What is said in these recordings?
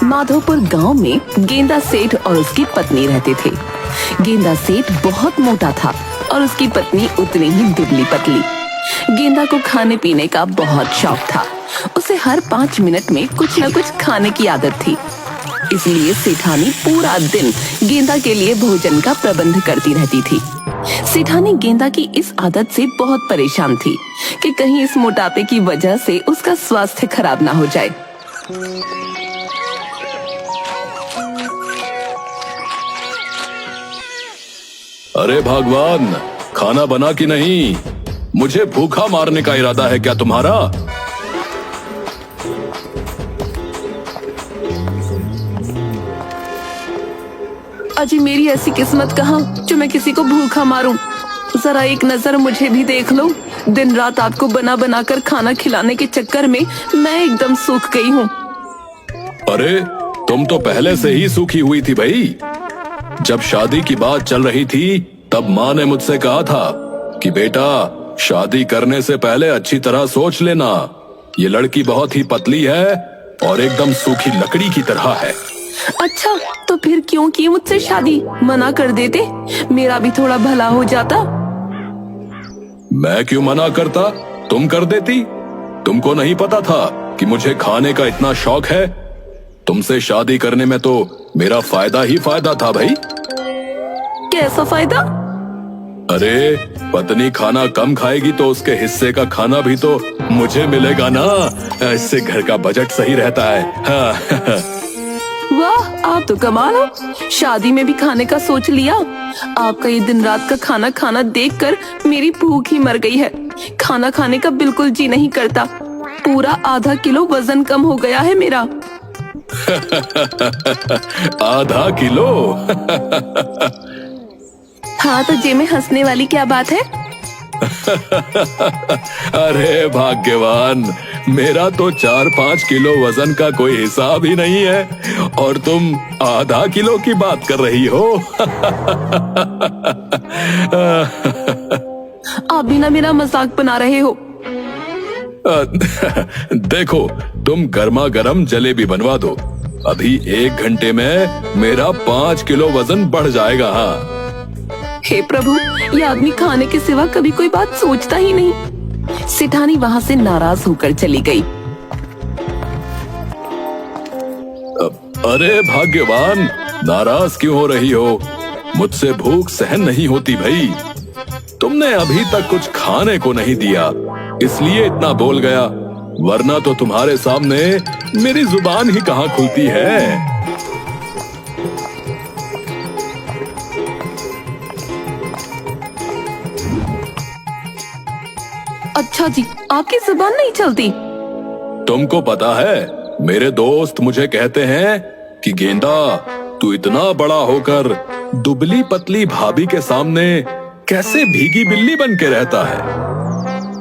माधोपुर गांव में गेंदा सेठ और उसकी पत्नी रहते थे। गेंदा सेठ बहुत मोटा था और उसकी पत्नी उतनी ही दुबली पतली। गेंदा को खाने पीने का बहुत शौक था। उसे हर 5 मिनट में कुछ न कुछ खाने की आदत थी। इसलिए सेठानी पूरा दिन गेंदा के लिए भोजन का प्रबंध करती रहती थी। सेठानी गेंदा की इस आदत से बहुत परेशान थी कि कहीं इस मोटापे की वजह से उसका स्वास्थ्य खराब ना हो जाए। अरे भगवान, खाना बना कि नहीं? मुझे भूखा मारने का इरादा है क्या तुम्हारा? अजी मेरी ऐसी किस्मत कहाँ जो मैं किसी को भूखा मारूं। जरा एक नजर मुझे भी देख लो। दिन रात आपको बना बना कर खाना खिलाने के चक्कर में मैं एकदम सूख गई हूँ। अरे तुम तो पहले से ही सूखी हुई थी भाई। जब शादी की बात चल रही थी तब माँ ने मुझसे कहा था कि बेटा, शादी करने से पहले अच्छी तरह सोच लेना। ये लड़की बहुत ही पतली है और एकदम सूखी लकड़ी की तरह है। अच्छा, तो फिर क्यों की मुझसे शादी? मना कर देते, मेरा भी थोड़ा भला हो जाता। मैं क्यों मना करता? तुम कर देती। तुमको नहीं पता था कि मुझे खाने का इतना शौक है? तुमसे शादी करने में तो मेरा फायदा ही फायदा था भाई। कैसा फायदा? अरे पत्नी खाना कम खाएगी तो उसके हिस्से का खाना भी तो मुझे मिलेगा ना। इससे घर का बजट सही रहता है। हाँ। वाह, आप तो कमाल हो। शादी में भी खाने का सोच लिया। आपका ये दिन रात का खाना खाना देखकर मेरी भूख ही मर गई है। खाना खाने का बिल्कुल जी नहीं करता। पूरा आधा किलो वजन कम हो गया है मेरा। आधा किलो? हाँ, तो जे में हंसने वाली क्या बात है? अरे भाग्यवान, मेरा तो 4-5 किलो वजन का कोई हिसाब ही नहीं है और तुम आधा किलो की बात कर रही हो। आप भी ना मेरा मजाक बना रहे हो। देखो, तुम गर्मा गर्म जलेबी बनवा दो। अभी 1 घंटे में मेरा 5 किलो वजन बढ़ जाएगा। हाँ। हे प्रभु, ये आदमी खाने के सिवा कभी कोई बात सोचता ही नहीं। सेठानी वहाँ से नाराज होकर चली गई। अरे भाग्यवान, नाराज क्यों हो रही हो? मुझसे भूख सहन नहीं होती भाई। तुमने अभी तक कुछ खाने को नहीं दिया, इसलिए इतना बोल गया, वरना तो तुम्हारे सामने मेरी जुबान ही कहाँ खुलती है। अच्छा जी, आपकी जुबान नहीं चलती? तुमको पता है, मेरे दोस्त मुझे कहते हैं कि गेंदा, तू इतना बड़ा होकर दुबली पतली भाभी के सामने कैसे भीगी बिल्ली बन के रहता है।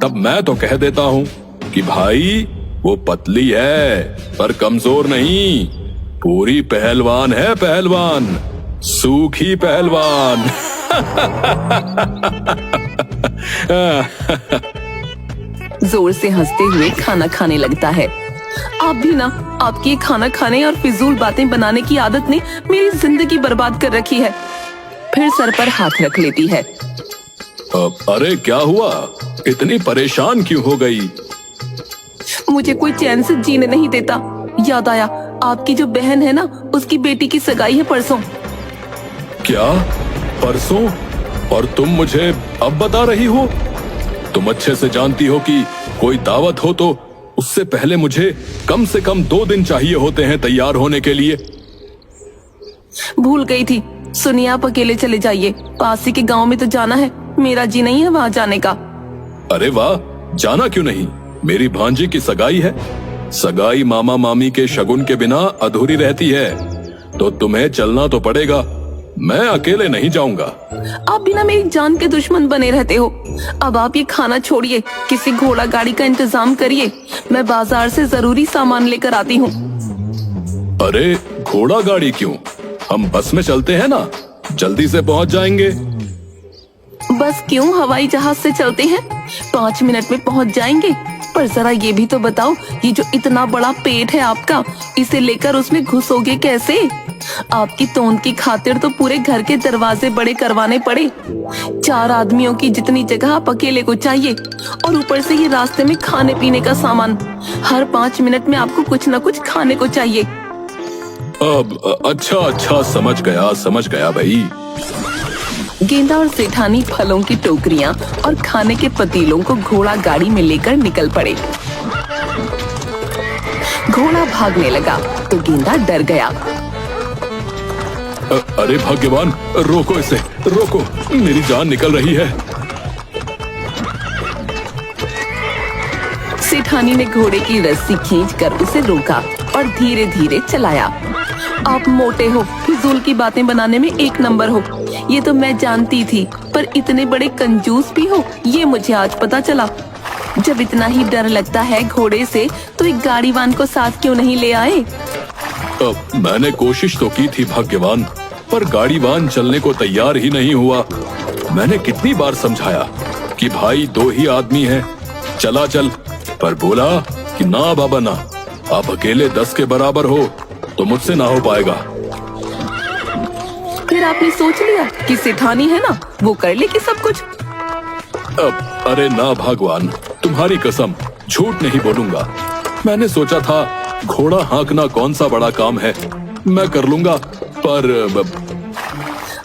तब मैं तो कह देता हूँ कि भाई, वो पतली है पर कमजोर नहीं, पूरी पहलवान है, पहलवान, सूखी पहलवान। जोर से हंसते हुए खाना खाने लगता है। आप भी ना, आपकी खाना खाने और फिजूल बातें बनाने की आदत ने मेरी जिंदगी बर्बाद कर रखी है। फिर सर पर हाथ रख लेती है। अरे क्या हुआ? इतनी परेशान क्यों हो गई? मुझे कोई चैन से जीने नहीं देता। याद आया, आपकी जो बहन है ना, उसकी बेटी की सगाई है परसों। क्या? परसों? और तुम मुझे अब बता रही हो? तुम अच्छे से जानती हो कि कोई दावत हो तो उससे पहले मुझे कम से कम 2 दिन चाहिए होते हैं तैयार होने के लिए। भूल गई थी। सुनिए, आप अकेले चले जाइए। पास ही के गांव में तो जाना है, मेरा जी नहीं है वहाँ जाने का। अरे वाह, जाना क्यों नहीं? मेरी भांजी की सगाई है। सगाई मामा मामी के शगुन के बिना अधूरी रहती है, तो तुम्हें चलना तो पड़ेगा। मैं अकेले नहीं जाऊंगा। आप बिना मेरी जान के दुश्मन बने रहते हो। अब आप ये खाना छोड़िए, किसी घोड़ा गाड़ी का इंतजाम करिए। मैं बाजार से जरूरी सामान लेकर आती हूँ। अरे घोड़ा गाड़ी क्यों? हम बस में चलते हैं ना, जल्दी से पहुँच जाएंगे। बस क्यों, हवाई जहाज से चलते हैं। 5 मिनट में पहुँच जाएंगे। पर जरा ये भी तो बताओ, ये जो इतना बड़ा पेट है आपका, इसे लेकर उसमें घुसोगे कैसे? आपकी तोंद की खातिर तो पूरे घर के दरवाजे बड़े करवाने पड़े। 4 आदमियों की जितनी जगह आप अकेले को चाहिए, और ऊपर से ये रास्ते में खाने पीने का सामान। हर 5 मिनट में आपको कुछ न कुछ खाने को चाहिए। अब अच्छा समझ गया भाई। गेंदा और सेठानी फलों की टोकरियां और खाने के पतीलों को घोड़ा गाड़ी में लेकर निकल पड़े। घोड़ा भागने लगा तो गेंदा डर गया। अरे भाग्यवान, रोको इसे, रोको, मेरी जान निकल रही है। सेठानी ने घोड़े की रस्सी खींचकर उसे रोका और धीरे धीरे चलाया। आप मोटे हो, फिजूल की बातें बनाने में 1 नंबर हो, ये तो मैं जानती थी, पर इतने बड़े कंजूस भी हो, ये मुझे आज पता चला। जब इतना ही डर लगता है घोड़े से, तो एक गाड़ीवान को साथ क्यों नहीं ले आए? मैंने कोशिश तो की थी भाग्यवान, पर गाड़ीवान चलने को तैयार ही नहीं हुआ। मैंने कितनी बार समझाया कि भाई 2 ही आदमी हैं, चला चल, पर बोला कि ना बाबा ना, आप अकेले 10 के बराबर हो तो मुझसे ना हो पाएगा। फिर आपने सोच लिया कि सेठानी है ना, वो कर लेगी सब कुछ। अरे ना भगवान, तुम्हारी कसम, झूठ नहीं बोलूंगा। मैंने सोचा था घोड़ा हाँकना कौन सा बड़ा काम है, मैं कर लूंगा, पर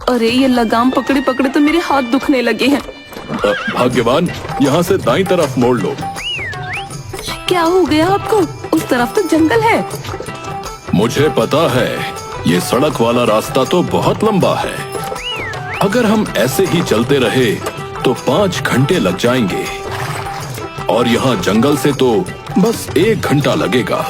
अरे ये लगाम पकड़े पकड़े तो मेरे हाथ दुखने लगे हैं। भाग्यवान, यहाँ से दाईं तरफ मोड़ लो। क्या हो गया आपको? उस तरफ तो जंगल है। मुझे पता है, ये सड़क वाला रास्ता तो बहुत लंबा है। अगर हम ऐसे ही चलते रहे तो 5 घंटे लग जाएंगे, और यहाँ जंगल से तो बस 1 घंटा लगेगा।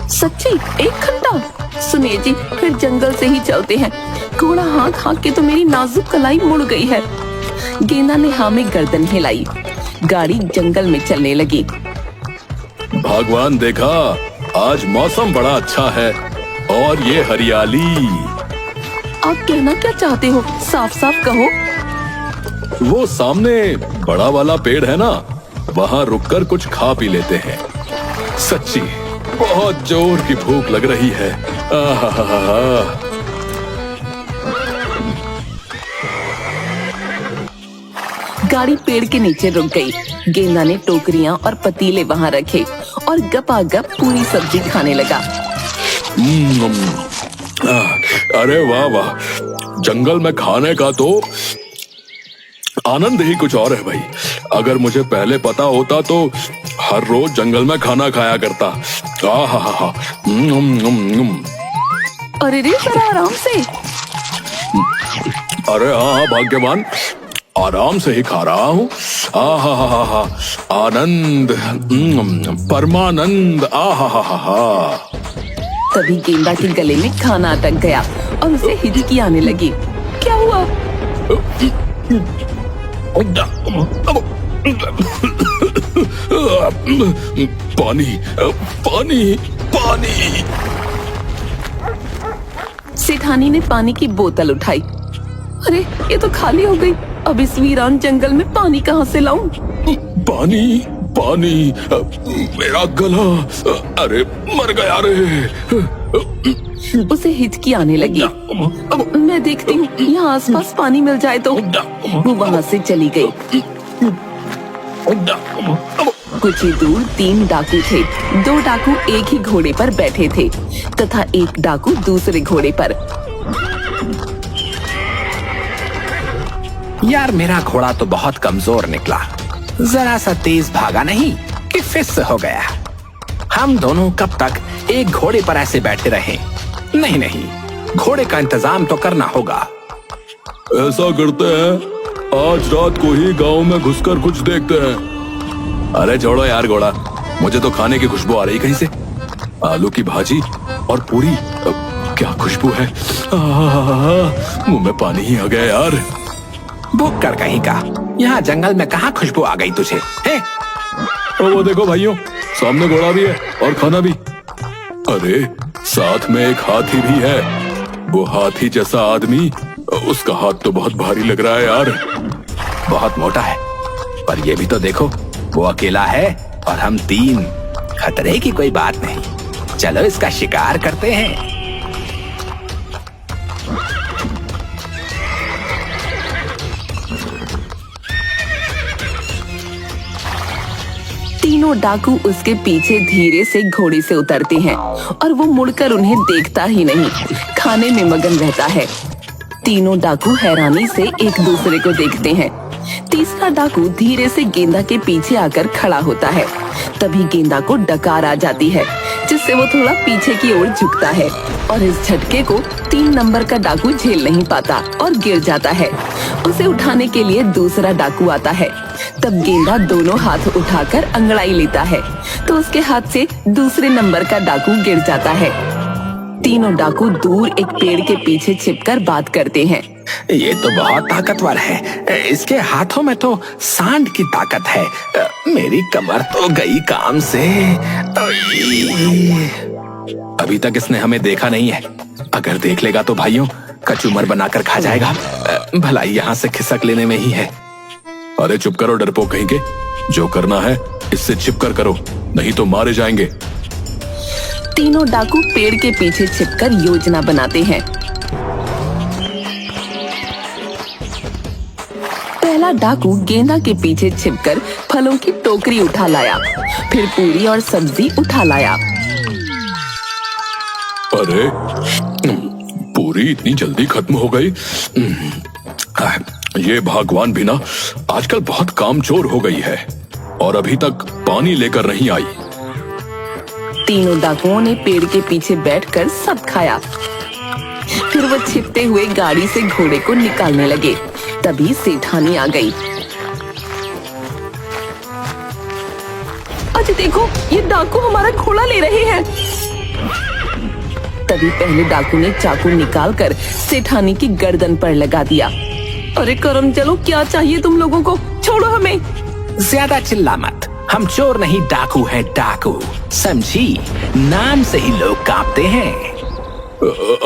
सच्ची 1 घंटा? सुनिए जी, फिर जंगल से ही चलते हैं। घोड़ा हाँक हाँक के तो मेरी नाजुक कलाई मुड़ गई है। गेंदा ने हाँ में गर्दन हिलाई। गाड़ी जंगल में चलने लगी। भगवान देखा, आज मौसम बड़ा अच्छा है, और ये हरियाली। आप कहना क्या चाहते हो? साफ साफ कहो। वो सामने बड़ा वाला पेड़ है ना, वहाँ रुककर कुछ खा पी लेते हैं। सच्ची बहुत जोर की भूख लग रही है। आहा। गाड़ी पेड़ के नीचे रुक गई। गेंदा ने टोकरियां और पतीले वहां रखे और गपागप पूरी सब्जी खाने लगा। अरे वाह वाह, जंगल में खाने का तो आनंद ही कुछ और है भाई। अगर मुझे पहले पता होता तो हर रोज जंगल में खाना खाया करता। आहा। अरे रे, जरा आराम से। अरे हाँ भाग्यवान, आराम से ही खा रहा हूँ। आहा, आनंद, परमानंद। आहा। तभी गेंदा के गले में खाना अटक गया और उसे हिचकी आने लगी। क्या हुआ? पानी, पानी, पानी। सेठानी ने पानी की बोतल उठाई। अरे ये तो खाली हो गई। अब इस वीरान जंगल में पानी कहाँ से लाऊं? पानी, पानी, मेरा गला, अरे मर गया रे। उसे हिचकी आने लगी। मैं देखती हूँ यहाँ आसपास पानी मिल जाए तो। वो वहाँ से चली गई। कुछ ही दूर 3 डाकू थे। 2 डाकू एक ही घोड़े पर बैठे थे तथा एक डाकू दूसरे घोड़े पर। यार, मेरा घोड़ा तो बहुत कमजोर निकला, जरा सा तेज भागा नहीं कि फिस हो गया। हम दोनों कब तक एक घोड़े पर ऐसे बैठे रहे? नहीं, घोड़े का इंतजाम तो करना होगा। ऐसा करते हैं, आज रात को ही गांव में घुसकर कुछ देखते हैं। अरे छोड़ो यार घोड़ा, मुझे तो खाने की खुशबू आ रही कहीं से। आलू की भाजी और पूरी, क्या खुशबू है। मुंह में पानी ही आ गया यार। भूख कर कहीं का, यहाँ जंगल में कहाँ खुशबू आ गई तुझे? है? वो देखो भाइयों, सामने घोड़ा भी है और खाना भी। अरे साथ में एक हाथी भी है। वो हाथी जैसा आदमी उसका हाथ तो बहुत भारी लग रहा है यार। बहुत मोटा है, पर ये भी तो देखो, वो अकेला है और हम 3। खतरे की कोई बात नहीं, चलो इसका शिकार करते हैं। तीनों डाकू उसके पीछे धीरे से घोड़े से उतरते हैं और वो मुड़कर उन्हें देखता ही नहीं, खाने में मगन रहता है। तीनों डाकू हैरानी से एक दूसरे को देखते हैं। तीसरा डाकू धीरे से गेंदा के पीछे आकर खड़ा होता है। तभी गेंदा को डकार आ जाती है, जिससे वो थोड़ा पीछे की ओर झुकता है और इस झटके को 3 नंबर का डाकू झेल नहीं पाता और गिर जाता है। उसे उठाने के लिए दूसरा डाकू आता है। तब गेंदा दोनों हाथ उठाकर अंगड़ाई लेता है तो उसके हाथ से दूसरे नंबर का डाकू गिर जाता है। तीनों डाकू दूर एक पेड़ के पीछे छिपकर बात करते हैं। ये तो बहुत ताकतवर है, इसके हाथों में तो सांड की ताकत है। मेरी कमर तो गई काम से। अभी तक इसने हमें देखा नहीं है, अगर देख लेगा तो भाइयों कचूमर बनाकर खा जाएगा। भलाई यहाँ से खिसक लेने में ही है। अरे चुप करो डरपोक कहीं के, जो करना है इससे छिपकर करो, नहीं तो मारे जाएंगे। तीनों डाकू पेड़ के पीछे छिपकर योजना बनाते हैं। पहला डाकू गेंदा के पीछे छिपकर फलों की टोकरी उठा लाया, फिर पूरी और सब्जी उठा लाया। अरे पूरी इतनी जल्दी खत्म हो गई। ये भगवान भी ना आजकल बहुत कामचोर हो गई है और अभी तक पानी लेकर नहीं आई। तीनों डाकुओं ने पेड़ के पीछे बैठकर सब खाया। फिर वो छिपते हुए गाड़ी से घोड़े को निकालने लगे। तभी सेठानी आ गई। अजय देखो, ये डाकू हमारा घोड़ा ले रहे हैं। तभी पहले डाकू ने चाकू निकालकर सेठानी की गर्दन पर लगा दिया। अरे करम चलो, क्या चाहिए तुम लोगों को? छोड़ो हमें। ज्यादा चिल्ला मत, हम चोर नहीं डाकू हैं, डाकू समझी? नाम से ही लोग कांपते हैं।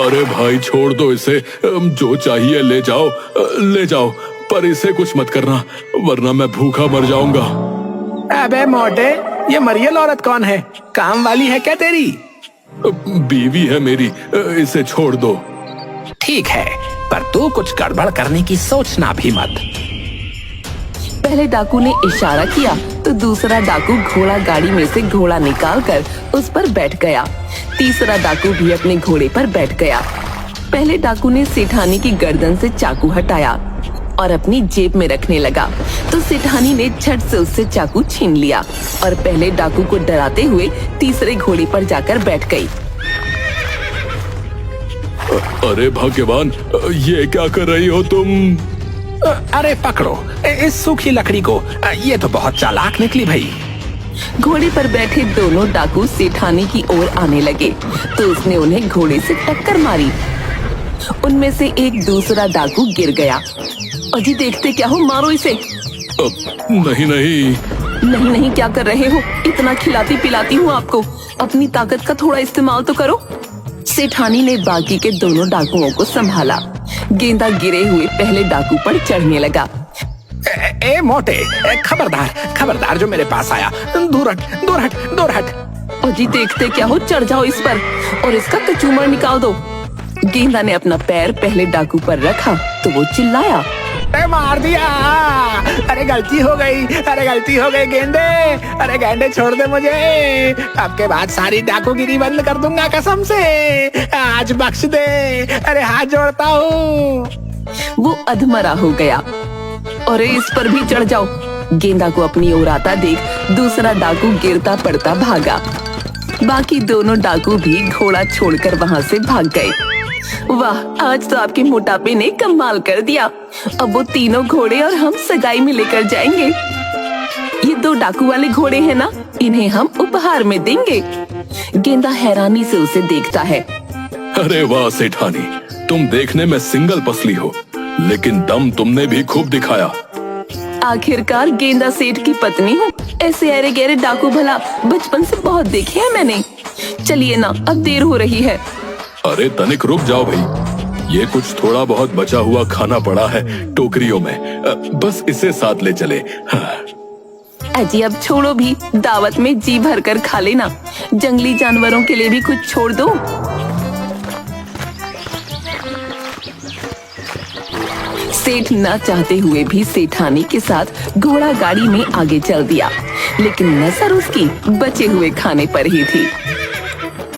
अरे भाई छोड़ दो इसे, जो चाहिए ले जाओ, ले जाओ, पर इसे कुछ मत करना वरना मैं भूखा मर जाऊंगा। अबे मोटे, ये मरियल औरत कौन है? काम वाली है क्या तेरी? बीवी है मेरी, इसे छोड़ दो। ठीक है, पर तू कुछ गड़बड़ करने की सोचना भी मत। पहले डाकू ने इशारा किया तो दूसरा डाकू घोड़ा गाड़ी में से घोड़ा निकालकर उस पर बैठ गया। तीसरा डाकू भी अपने घोड़े पर बैठ गया। पहले डाकू ने सेठानी की गर्दन से चाकू हटाया और अपनी जेब में रखने लगा तो सेठानी ने झट से उससे चाकू छीन लिया और पहले डाकू को डराते हुए तीसरे घोड़े पर जाकर बैठ गई। अरे भाग्यवान, ये क्या कर रही हो तुम? अरे पकड़ो इस सूखी लकड़ी को, ये तो बहुत चालाक निकली भाई। घोड़े पर बैठे दोनों डाकू सेठानी की ओर आने लगे तो उसने उन्हें घोड़े से टक्कर मारी। उनमें से एक दूसरा डाकू गिर गया। अजी देखते क्या हो, मारो इसे। नहीं नहीं नहीं नहीं, क्या कर रहे हो? इतना खिलाती पिलाती हूँ आपको, अपनी ताकत का थोड़ा इस्तेमाल तो करो। सेठानी ने बाकी के दोनों डाकुओं को संभाला। गेंदा गिरे हुए पहले डाकू पर चढ़ने लगा। ए मोटे, खबरदार खबरदार, जो मेरे पास आया, दूर हट दूर हट दूर हट। अजी देखते क्या हो, चढ़ जाओ इस पर और इसका कचूमर निकाल दो। गेंदा ने अपना पैर पहले डाकू पर रखा तो वो चिल्लाया, मार दिया। अरे गलती हो गई, अरे गलती हो गई गेंदे, अरे गेंदे छोड़ दे मुझे, अब के बाद सारी डाकूगिरी बंद कर दूंगा कसम से, आज बख्श दे, अरे हाथ जोड़ता हूँ। वो अधमरा हो गया। अरे इस पर भी चढ़ जाओ। गेंदा को अपनी ओर आता देख दूसरा डाकू गिरता पड़ता भागा। बाकी दोनों डाकू भी घोड़ा छोड़कर वहाँ से भाग गए। वाह, आज तो आपके मोटापे ने कमाल कर दिया। अब वो तीनों घोड़े और हम सगाई में लेकर जाएंगे। ये 2 डाकू वाले घोड़े हैं ना, इन्हें हम उपहार में देंगे। गेंदा हैरानी से उसे देखता है। अरे वाह सेठानी, तुम देखने में सिंगल पसली हो, लेकिन दम तुमने भी खूब दिखाया। आखिरकार गेंदा सेठ की पत्नी हूँ। ऐसे अरे गहरे डाकू भला बचपन से बहुत देखे हैं मैंने। चलिए ना, अब देर हो रही है। अरे तनिक रुक जाओ भाई, ये कुछ थोड़ा बहुत बचा हुआ खाना पड़ा है टोकरियों में, बस इसे साथ ले चले। हाँ। अजी अब छोड़ो भी, दावत में जी भर कर खा लेना, जंगली जानवरों के लिए भी कुछ छोड़ दो। सेठ न चाहते हुए भी सेठानी के साथ घोड़ा गाड़ी में आगे चल दिया, लेकिन नजर उसकी बचे हुए खाने पर ही थी।